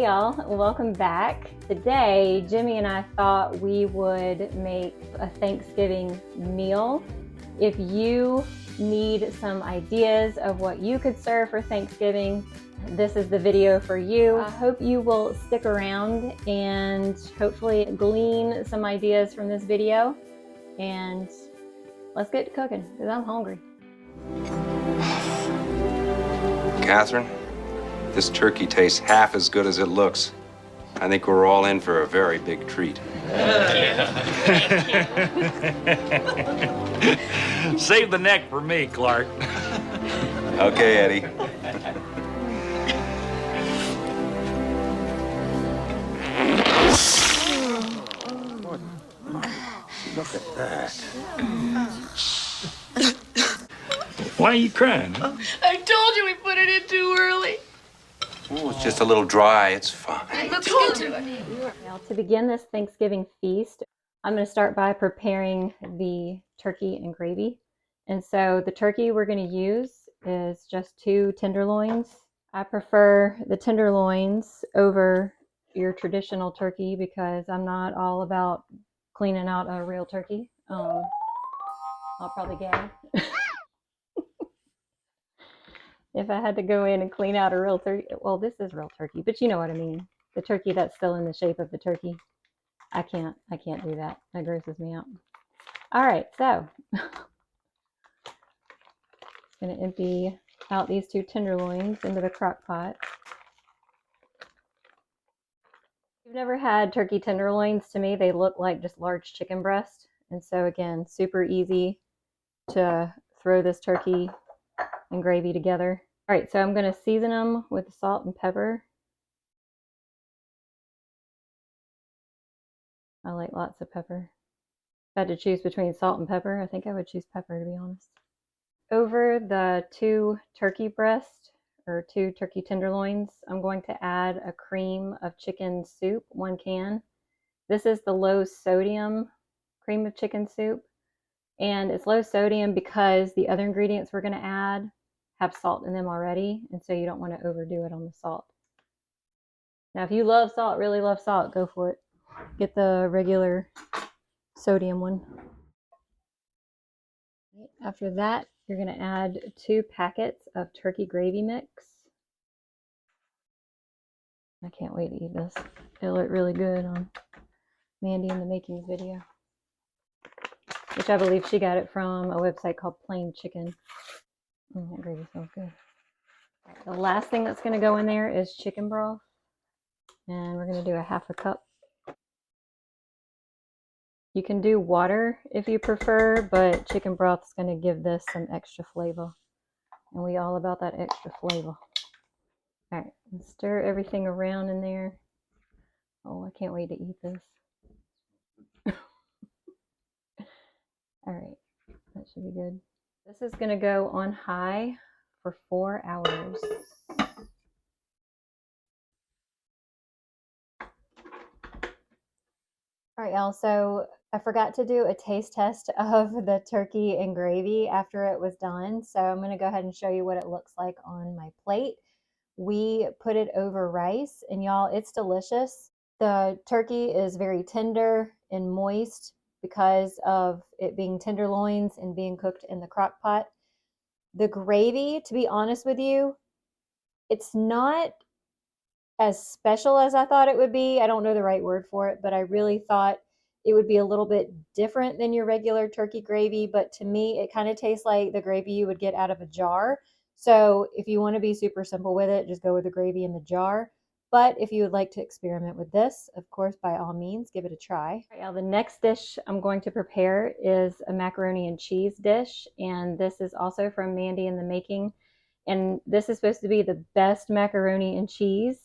Hey y'all, welcome back. Today, Jimmy and I thought we would make a Thanksgiving meal. If you need some ideas of what you could serve for Thanksgiving, this is the video for you. I hope you will stick around and hopefully glean some ideas from this video. And let's get to cooking because I'm hungry. Catherine, this turkey tastes half as good as it looks. I think we're all in for a very big treat. Save the neck for me, Clark. Okay, Eddie. Look at that. Why are you crying? Huh? I told you we put it in too early. Oh, it's just a little dry. It's fine. I told you. Now, to begin this Thanksgiving feast, I'm going to start by preparing the turkey and gravy. And so the turkey we're going to use is just 2 tenderloins. I prefer the tenderloins over your traditional turkey because I'm not all about cleaning out a real turkey. I'll probably gag. If I had to go in and clean out a real turkey, well, this is real turkey, but you know what I mean. The turkey that's still in the shape of the turkey. I can't do that. That grosses me out. All right, so I'm going to empty out these 2 tenderloins into the crock pot. If you've never had turkey tenderloins, to me, they look like just large chicken breast. And so again, super easy to throw this turkey and gravy together. All right, so I'm going to season them with salt and pepper. I like lots of pepper. If I had to choose between salt and pepper, I think I would choose pepper, to be honest. Over the 2 turkey breast or 2 turkey tenderloins, I'm going to add a cream of chicken soup, 1 can. This is the low sodium cream of chicken soup. And it's low sodium because the other ingredients we're going to add have salt in them already. And so you don't want to overdo it on the salt. Now, if you love salt, really love salt, go for it. Get the regular sodium one. After that, you're going to add 2 packets of turkey gravy mix. I can't wait to eat this. It looked really good on Mandy in the Makings video, which I believe she got it from a website called Plain Chicken. That gravy smells good. Right, the last thing that's going to go in there is chicken broth, and we're going to do a 1/2 cup. You can do water if you prefer, but chicken broth is going to give this some extra flavor, and we all about that extra flavor. All right, stir everything around in there. Oh, I can't wait to eat this. All right, that should be good. This is going to go on high for 4 hours. All right, y'all, so I forgot to do a taste test of the turkey and gravy after it was done. So I'm going to go ahead and show you what it looks like on my plate. We put it over rice, and y'all, it's delicious. The turkey is very tender and moist because of it being tenderloins and being cooked in the crock pot. The gravy, to be honest with you, it's not as special as I thought it would be. I don't know the right word for it, but I really thought it would be a little bit different than your regular turkey gravy. But to me, it kind of tastes like the gravy you would get out of a jar. So if you want to be super simple with it, just go with the gravy in the jar. But if you would like to experiment with this, of course, by all means, give it a try. All right, now the next dish I'm going to prepare is a macaroni and cheese dish. And this is also from Mandy in the Making. And this is supposed to be the best macaroni and cheese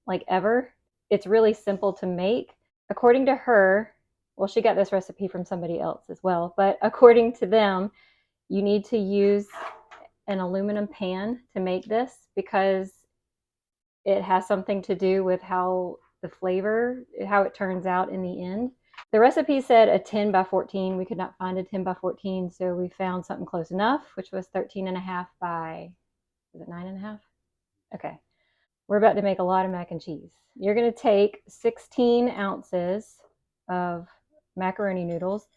like ever. It's really simple to make. According to her, well, she got this recipe from somebody else as well, but according to them, you need to use an aluminum pan to make this because it has something to do with how the flavor, how it turns out in the end. The recipe said a 10 by 14. We could not find a 10 by 14, so we found something close enough, which was 13 and a half by, is it 9 and a half? Okay. We're about to make a lot of mac and cheese. You're going to take 16 ounces of macaroni noodles.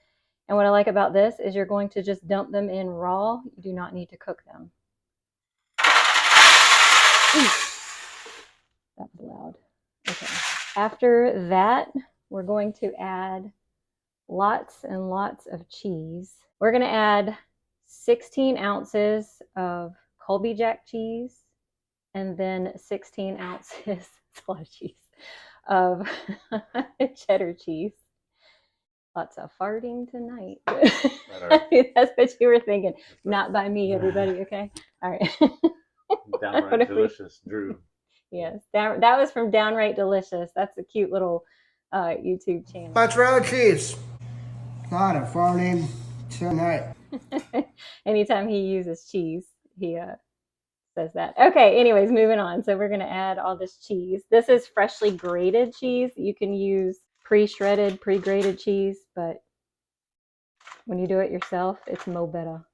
And what I like about this is you're going to just dump them in raw. You do not need to cook them. Ooh, that was loud. Okay. After that, we're going to add lots and lots of cheese. We're going to add 16 ounces of Colby Jack cheese and then 16 ounces, it's a lot of cheese, of cheddar cheese. Lots of farting tonight. That's what you were thinking. Not by me, everybody, okay? All right. Downright delicious, Drew. Yes, that was from Downright Delicious. That's a cute little YouTube channel. Mozzarella cheese. Not a farting tonight. Anytime he uses cheese, he says that. Okay, anyways, moving on. So we're going to add all this cheese. This is freshly grated cheese. You can use pre-shredded, pre-grated cheese, but when you do it yourself, it's mo better.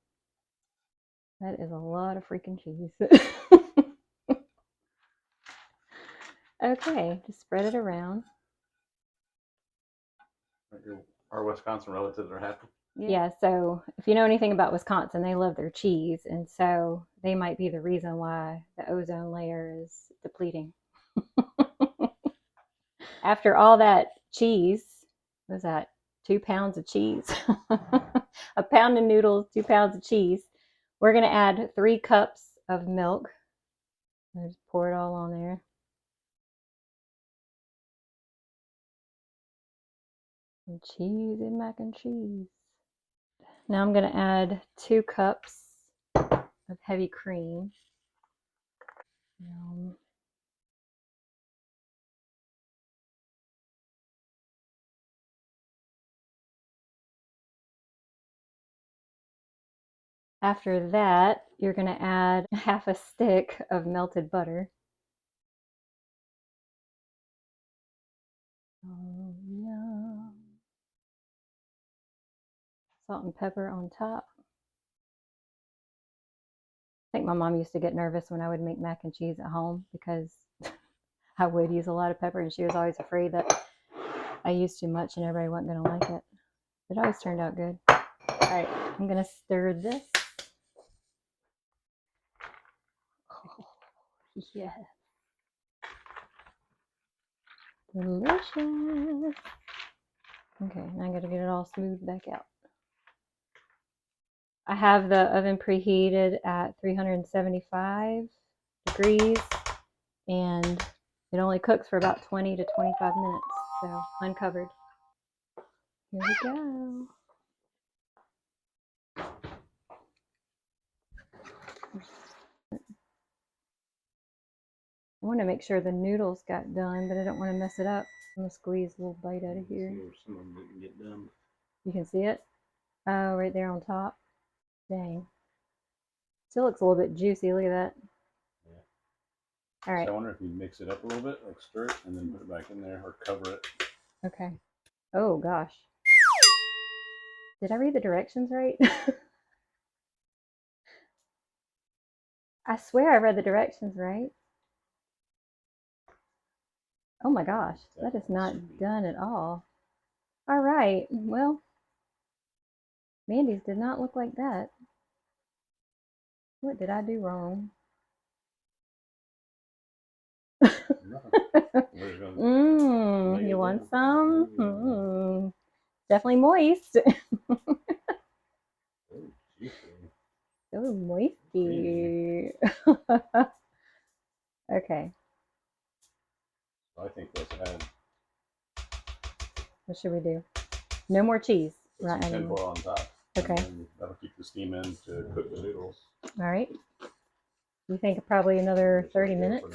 That is a lot of freaking cheese. Okay, just spread it around. Our Wisconsin relatives are happy. Yeah, so if you know anything about Wisconsin, they love their cheese, and so they might be the reason why the ozone layer is depleting. After all that cheese, what was that? 2 pounds of cheese, a pound of noodles, 2 pounds of cheese. We're going to add 3 cups of milk. Just pour it all on there. And cheese and mac and cheese. Now I'm going to add 2 cups of heavy cream. After that, you're going to add half a stick of melted butter. Oh, yum. Salt and pepper on top. I think my mom used to get nervous when I would make mac and cheese at home because I would use a lot of pepper, and she was always afraid that I used too much and everybody wasn't going to like it. It always turned out good. All right, I'm going to stir this. Oh, yes. Delicious. Okay, now I got to get it all smoothed back out. I have the oven preheated at 375 degrees, and it only cooks for about 20 to 25 minutes, so uncovered. Here we go. I want to make sure the noodles got done, but I don't want to mess it up. I'm going to squeeze a little bite out of here. Some of them didn't get done. You can see it? Oh, right there on top. Dang. Still looks a little bit juicy. Look at that. Yeah. All right. So I wonder if you mix it up a little bit, like stir it, and then put it back in there, or cover it. Okay. Oh, gosh. Did I read the directions right? I swear I read the directions right. Oh my gosh, that is not done at all. All right, well, Mandy's did not look like that. What did I do wrong? You want some? Definitely moist. So moisty. Okay. I think let's add. What should we do? No more cheese. Put some tinfoil on top. Okay. And that'll keep the steam in to cook the noodles. All right. You think probably another 30 minutes?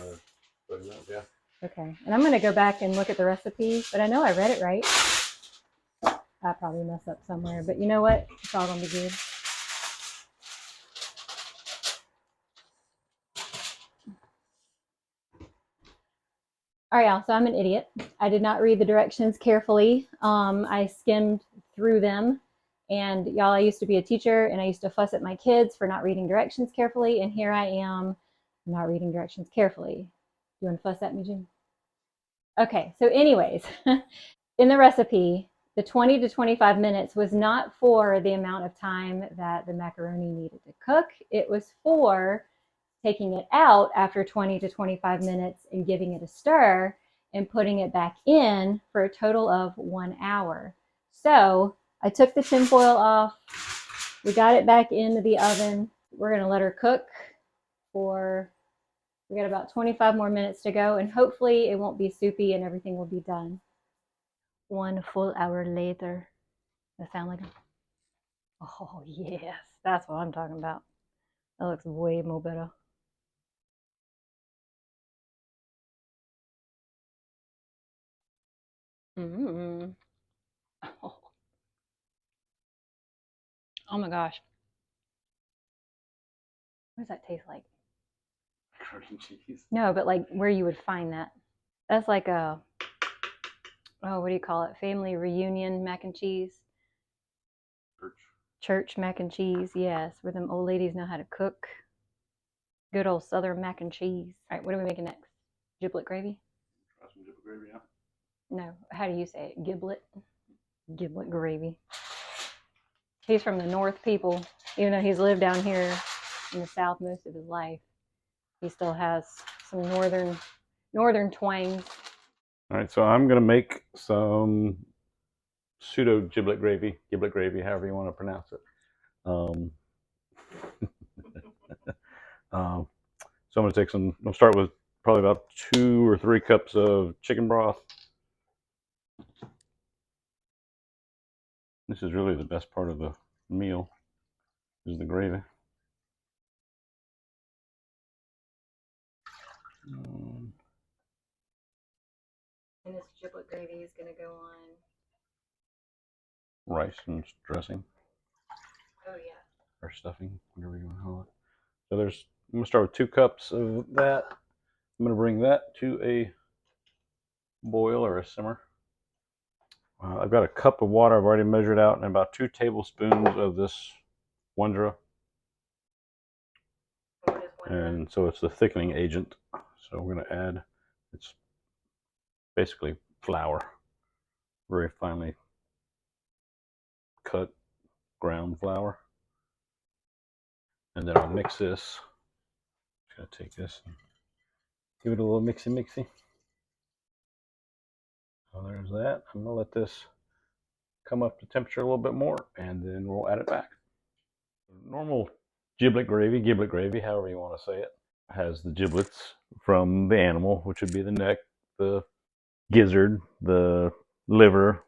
30 minutes, yeah. Okay. And I'm going to go back and look at the recipe, but I know I read it right. I probably messed up somewhere, but you know what? It's all going to be good. All right, y'all, so I'm an idiot. I did not read the directions carefully. I skimmed through them. And y'all, I used to be a teacher, and I used to fuss at my kids for not reading directions carefully. And here I am not reading directions carefully. You want to fuss at me, Jim? Okay, so anyways, in the recipe, the 20 to 25 minutes was not for the amount of time that the macaroni needed to cook. It was for taking it out after 20 to 25 minutes and giving it a stir and putting it back in for a total of 1 hour. So I took the tinfoil off. We got it back into the oven. We're going to let her cook for, we got about 25 more minutes to go, and hopefully it won't be soupy and everything will be done. 1 full hour later. Does that sound like a... Oh, yes. That's what I'm talking about. That looks way more better. Mm-hmm. Oh. Oh my gosh. What does that taste like? Macaroni and cheese. No, but like where you would find that. That's like a, oh, what do you call it? Family reunion mac and cheese. Church. Church mac and cheese, yes, where them old ladies know how to cook. Good old Southern mac and cheese. All right, what are we making next? Giblet gravy? Try some giblet gravy, yeah. No, how do you say it? Giblet? Giblet gravy. He's from the North, people. Even though he's lived down here in the South most of his life, he still has some northern twangs. All right, so I'm gonna make some pseudo giblet gravy, however you want to pronounce it. Um, so I'm gonna take some. I'll start with probably about 2 or 3 cups of chicken broth. This is really the best part of the meal, is the gravy. And this giblet gravy is going to go on. Rice and dressing. Oh, yeah. Or stuffing, whatever you want to call it. So I'm gonna start with 2 cups of that. I'm gonna bring that to a boil or a simmer. I've got a cup of water I've already measured out, and about 2 tablespoons of this Wondra. What is Wondra? And so it's the thickening agent. So we're going to add, it's basically flour, very finely cut ground flour. And then I'll mix this. I'm going to take this and give it a little mixy. So there's that. I'm going to let this come up to temperature a little bit more, and then we'll add it back. Normal giblet gravy, however you want to say it, has the giblets from the animal, which would be the neck, the gizzard, the liver,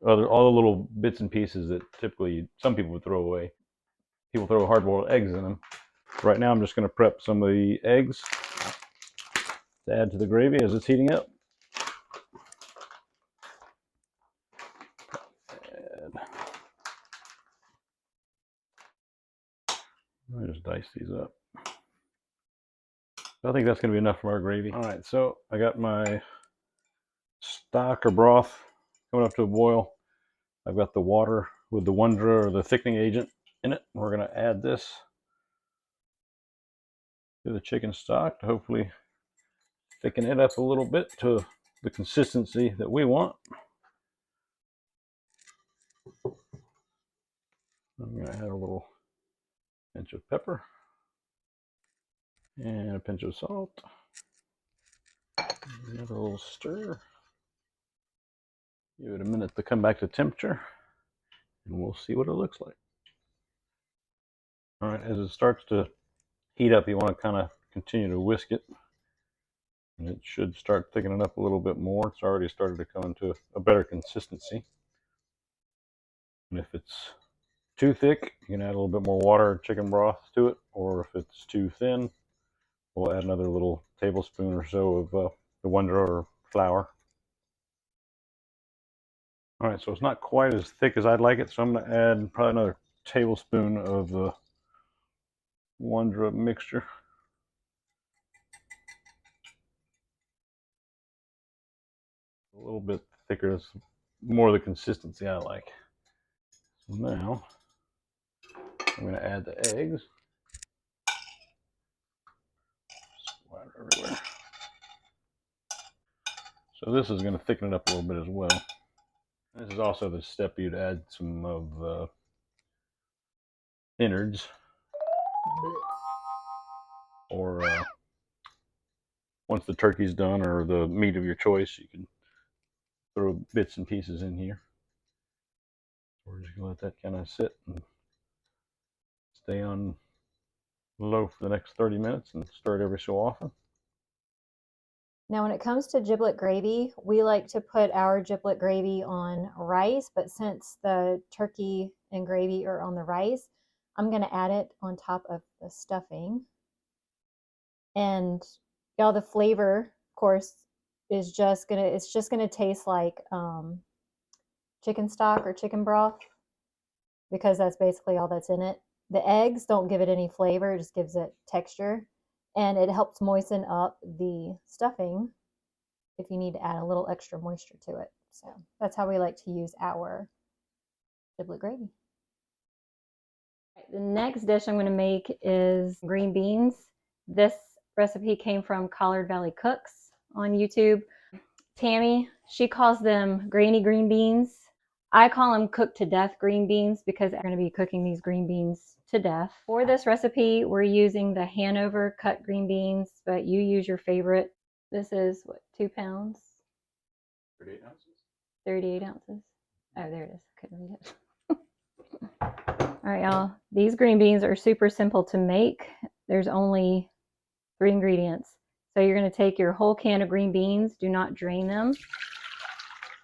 all the little bits and pieces that typically some people would throw away. People throw hard-boiled eggs in them. Right now I'm just going to prep some of the eggs to add to the gravy as it's heating up. I just dice these up. I think that's going to be enough for our gravy. All right, so I got my stock or broth coming up to a boil. I've got the water with the Wondra or the thickening agent in it. We're going to add this to the chicken stock to hopefully thicken it up a little bit to the consistency that we want. I'm going to add a little pinch of pepper and a pinch of salt. Another little stir. Give it a minute to come back to temperature, and we'll see what it looks like. All right, as it starts to heat up, you want to kind of continue to whisk it, and it should start thickening up a little bit more. It's already started to come into a better consistency. And if it's too thick, you can add a little bit more water or chicken broth to it, or if it's too thin, we'll add another little tablespoon or so of the Wondra or flour. All right, so it's not quite as thick as I'd like it, so I'm going to add probably another tablespoon of the Wondra mixture. A little bit thicker, it's more the consistency I like. So now I'm going to add the eggs. Splatter everywhere. So this is going to thicken it up a little bit as well. This is also the step you'd add some of innards, or once the turkey's done, or the meat of your choice, you can throw bits and pieces in here. We're just going to let that kind of sit and stay on low for the next 30 minutes and stir it every so often. Now, when it comes to giblet gravy, we like to put our giblet gravy on rice, but since the turkey and gravy are on the rice, I'm going to add it on top of the stuffing. And y'all, the flavor, of course, is just gonna, it's just gonna taste like chicken stock or chicken broth, because that's basically all that's in it. The eggs don't give it any flavor, it just gives it texture, and it helps moisten up the stuffing if you need to add a little extra moisture to it. So that's how we like to use our giblet gravy. The next dish I'm going to make is green beans. This recipe came from Collard Valley Cooks on YouTube. Tammy, she calls them grainy green beans. I call them cooked to death green beans because I'm going to be cooking these green beans to death. For this recipe, we're using the Hanover cut green beans, but you use your favorite. This is what, 2 pounds? 38 ounces. 38 ounces. Oh, there it is. I couldn't read it. All right, y'all. These green beans are super simple to make. There's only 3 ingredients. So you're going to take your whole can of green beans. Do not drain them.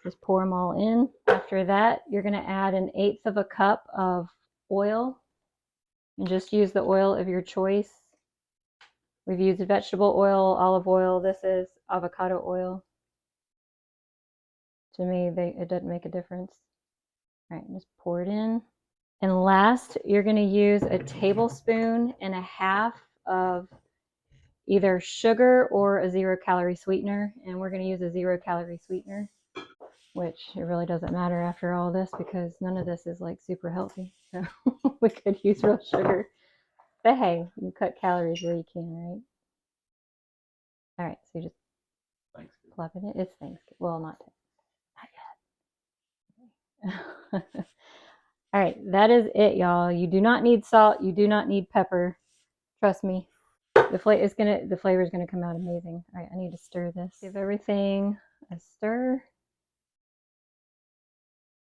Just pour them all in. After that, you're going to add 1/8 of a cup of oil. And just use the oil of your choice. We've used vegetable oil, olive oil. This is avocado oil. To me, it doesn't make a difference. All right, just pour it in. And last, you're going to use 1.5 tablespoons of either sugar or a 0-calorie sweetener. And we're going to use a 0-calorie sweetener, which it really doesn't matter after all this because none of this is like super healthy. So we could use real sugar. But hey, you cut calories where you can, right? All right, so you just plug it in. It's Thanksgiving. Well, not yet. All right, that is it, y'all. You do not need salt. You do not need pepper. Trust me. The flavor is gonna come out amazing. All right, I need to stir this. Give everything a stir.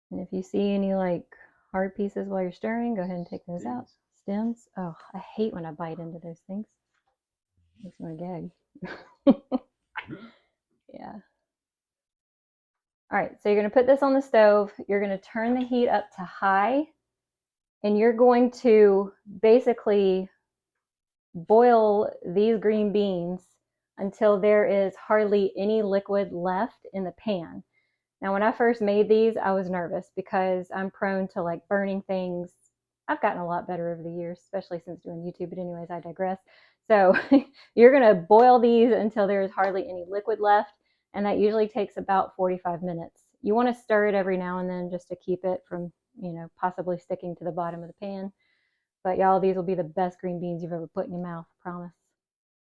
And if you see any like hard pieces while you're stirring, go ahead and take those out. Stems. Oh, I hate when I bite into those things. Makes me gag. Yeah. All right, so you're gonna put this on the stove. You're gonna turn the heat up to high, and you're going to basically boil these green beans until there is hardly any liquid left in the pan. Now, when I first made these, I was nervous because I'm prone to like burning things. I've gotten a lot better over the years, especially since doing YouTube, but anyways, I digress. So you're gonna boil these until there's hardly any liquid left, and that usually takes about 45 minutes. You wanna stir it every now and then just to keep it from, possibly sticking to the bottom of the pan. But y'all, these will be the best green beans you've ever put in your mouth, I promise.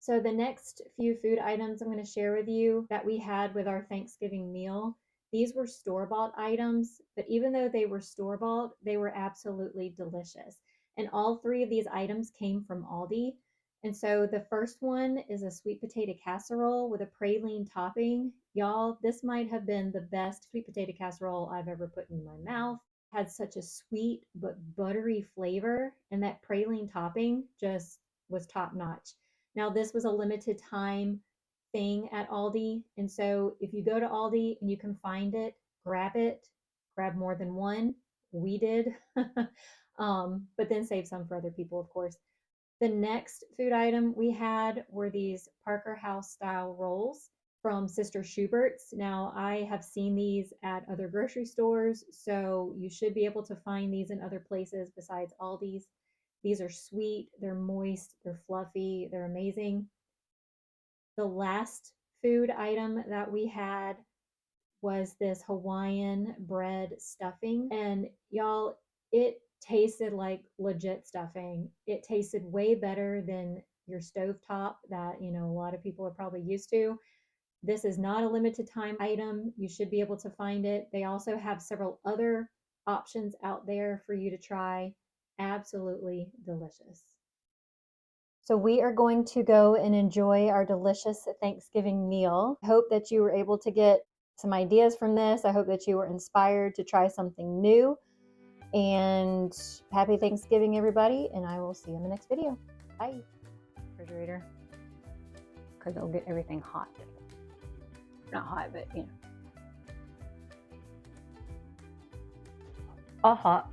So the next few food items I'm going to share with you that we had with our Thanksgiving meal, these were store-bought items, but even though they were store-bought, they were absolutely delicious. And all 3 of these items came from Aldi. And so the first one is a sweet potato casserole with a praline topping. Y'all, this might have been the best sweet potato casserole I've ever put in my mouth. Had such a sweet but buttery flavor, and that praline topping just was top notch. Now, this was a limited time thing at Aldi, and so if you go to Aldi and you can find it, grab more than one. We did, but then save some for other people, of course. The next food item we had were these Parker House style rolls from Sister Schubert's. Now, I have seen these at other grocery stores, so you should be able to find these in other places besides Aldi's. These are sweet, they're moist, they're fluffy, they're amazing. The last food item that we had was this Hawaiian bread stuffing. And y'all, it tasted like legit stuffing. It tasted way better than your stovetop that, a lot of people are probably used to. This is not a limited time item. You should be able to find it. They also have several other options out there for you to try. Absolutely delicious. So we are going to go and enjoy our delicious Thanksgiving meal. I hope that you were able to get some ideas from this. I hope that you were inspired to try something new. And happy Thanksgiving, everybody. And I will see you in the next video. Bye. Refrigerator. Because it'll get everything hot. Not hot, but you know. All hot.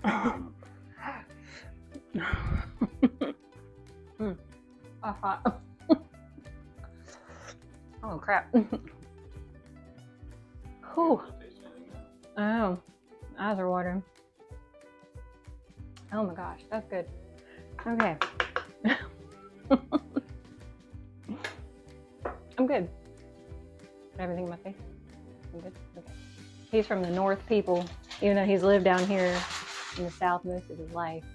All hot. Oh crap. Whew. Oh, eyes are watering. Oh my gosh, that's good. Okay. I'm good. Everything in my face? I'm good? Okay. He's from the North people. Even though he's lived down here in the South most of his life,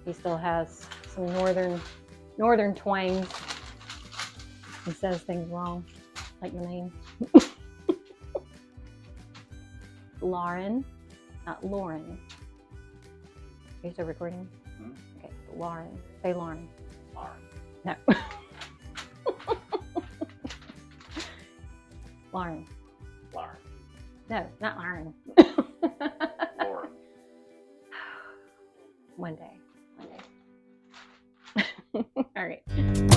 he still has some northern twangs. He says things wrong, like my name. Lauren, not Lauren. Are you still recording? Okay, Lauren. Say Lauren. Lauren. No. Lauren. Lauren. No, not Lauren. Lauren. One day. All right.